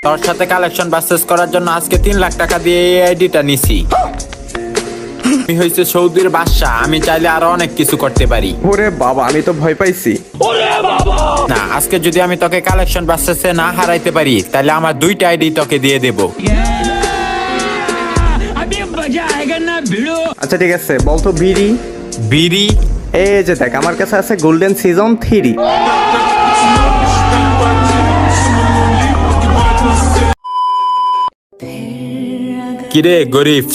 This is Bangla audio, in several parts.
তোর সাথে কালেকশন পারচেজ করার জন্য আজকে 3 লাখ টাকা দিয়ে এই আইডিটা নিছি। আমি হইছে সৌদির বাদশা, আমি চাইলে আরো অনেক কিছু করতে পারি। ওরে বাবা, আমি তো ভয় পাইছি। না, আজকে যদি আমি তোকে কালেকশন পারচেজে না হারাইতে পারি তাহলে আমার 2টা আইডি তোকে দিয়ে দেব। আচ্ছা ঠিক আছে, বলতো বিড়ি। বিড়ি? এই যে দেখ, আমার কাছে আছে গোল্ডেন সিজন 3। কিরে গরিব?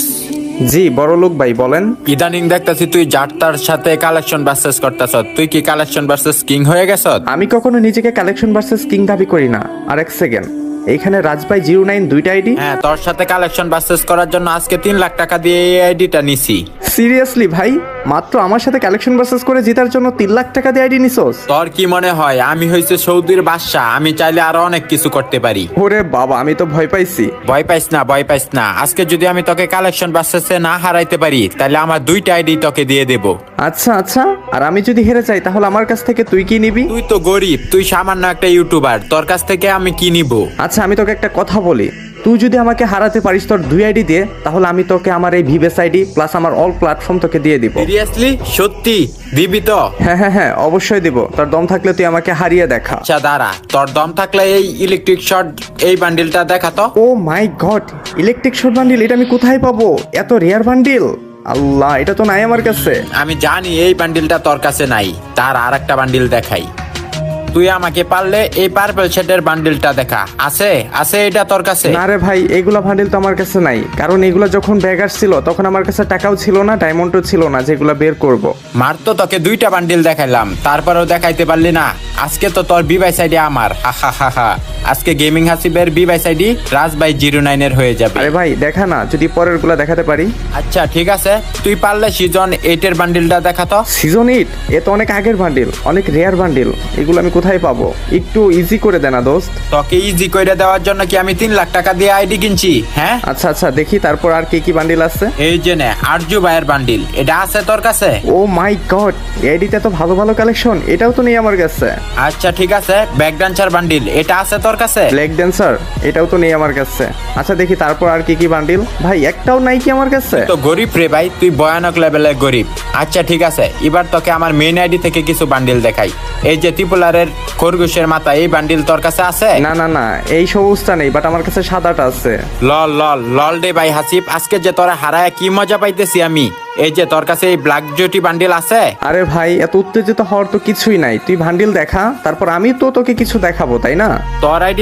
জি বড়লোক ভাই, বলেন। ইদানিং দেখতাছি তুই যারতার সাথে কালেকশন পারচেজ করতেছ। তুই কি কালেকশন পারচেজ কিং হয়ে গেছ? আমি কখনো নিজেকে কালেকশন ভার্সেস কিং দাবি করি না। আর এক সেকেন্ড, এইখানে রাজভাই 09 2টা আইডি। হ্যাঁ, তোর সাথে কালেকশন পারচেজ করার জন্য আজকে 3 লাখ টাকা দিয়ে এই আইডিটা নিছি। সিরিয়াসলি ভাই, মাত্র আমার সাথে কালেকশন ভার্সেস করে জেতার জন্য 3 লাখ টাকা দিয়ে আইডি নিছোস? তোর কি মনে হয় আমি হইছে সৌদির বাদশা, আমি চাইলে আরো অনেক কিছু করতে পারি? ওরে বাবা, আমি তো ভয় পাইছি। ভয় পাইস না, ভয় পাইস না। আজকে যদি আমি তোকে কালেকশন পারচেজে না হারাইতে পারি তাহলে আমার 2টা আইডি তোকে দিয়ে দেব। আচ্ছা আচ্ছা, আর আমি যদি হেরে যাই তাহলে আমার কাছ থেকে তুই কি নিবি? তুই তো গরিব, তুই সামান্য একটা ইউটিউবার, তোর কাছ থেকে আমি কি নিব? আচ্ছা আমি তোকে একটা কথা বলি, তুই যদি আমাকে হারাতে পারিস তোর 2 আইডি দিয়ে, তাহলে আমি তোকে আমার এই ভিভেস আইডি প্লাস আমার অল প্ল্যাটফর্ম তোকে দিয়ে দিব। সিরিয়াসলি? সত্যি দিবি তো? হ্যাঁ হ্যাঁ হ্যাঁ, অবশ্যই দিব। তোর দম থাকলে তুই আমাকে হারিয়ে দেখা। আচ্ছা দাঁড়া, তোর দম থাকলে এই ইলেকট্রিক শর্ট এই বান্ডিলটা দেখা তো। ও মাই গড, ইলেকট্রিক শর্ট বান্ডিল, এটা আমি কোথায় পাবো? এত রেয়ার বান্ডিল, আল্লাহ, এটা তো নাই আমার কাছে। আমি জানি এই বান্ডিলটা তোর কাছে নাই, তার আর একটা বান্ডিল দেখাই। তুই আমাকে পারলে এই পার্পল শেডের বান্ডিলটা দেখা। আছে? আছে এটা তোর কাছে? না রে ভাই, এইগুলা বান্ডিল তো আমার কাছে নাই, কারণ এগুলা যখন ব্যাগার ছিল তখন আমার কাছে টাকাও ছিল না, ডায়মন্ডও ছিল না যেগুলা বের করব। মার তো তোকে 2টা বান্ডিল দেখাইলাম, তারপরেও দেখাইতে পারলি না। আজকে তো তোর বিবাই সাইডে আমার, হা হা হা হা। আজকে গেমিং হাসিবের বিবাই সাইডি রাজবাই 09 এর হয়ে যাবে। আরে ভাই দেখা না, যদি পরের গুলা দেখাতে পারি। আচ্ছা ঠিক আছে, তুই পারলে সিজন 8 এর বান্ডিলটা দেখা তো। সিজন 8? এ তো অনেক আগের বান্ডিল, অনেক রেয়ার বান্ডিল, এগুলো আমি কোথায় পাবো? একটু ইজি করে দে না দোস্ত। তোকে ইজি কইরা দেওয়ার জন্য কি আমি 3 লাখ টাকা দিয়ে আইডি কিনছি? হ্যাঁ আচ্ছা আচ্ছা, দেখি তারপর আর কি কি বান্ডিল আছে। এই যে নে, আরজু ভাইয়ের বান্ডিল, এটা আছে তোর কাছে? ও মাই গড, এডিতে তো ভালো ভালো কালেকশন, এটাও তো নেই আমার কাছে। আচ্ছা ঠিক আছে, ব্যাক ডান্সার বান্ডিল, এটা আছে তোর কাছে? ব্ল্যাক ড্যান্সার, এটাও তো নেই আমার কাছে। আচ্ছা দেখি তারপর আর কি কি বান্ডিল। ভাই একটাও নাই কি আমার কাছে? তো গরিব রে ভাই, তুই ভয়ানক লেভেলের গরিব। আচ্ছা ঠিক আছে, এবার তোকে আমার মেইন আইডি থেকে কিছু বান্ডিল দেখাই। এই যে ত্রিপুলারের খরগোশের মাথা, এই বান্ডিল তোর কাছে আছে? না না না, এই সবুজটা নেই, বাট আমার কাছে সাদাটা আছে। লল লল লল রে ভাই হাসিব, আজকে যে তোরা হারায় কি মজা পাইতেছি আমি। এই যে তোর কাছে এই ব্ল্যাক জুটি বান্ডিল আছে? আরে ভাই, এত উত্তেজিত হওয়ার তো কিছুই নাই, তুই বান্ডিল দেখা, তারপর আমি তো তোকে কিছু দেখাবো, তাই না? তোর আইডি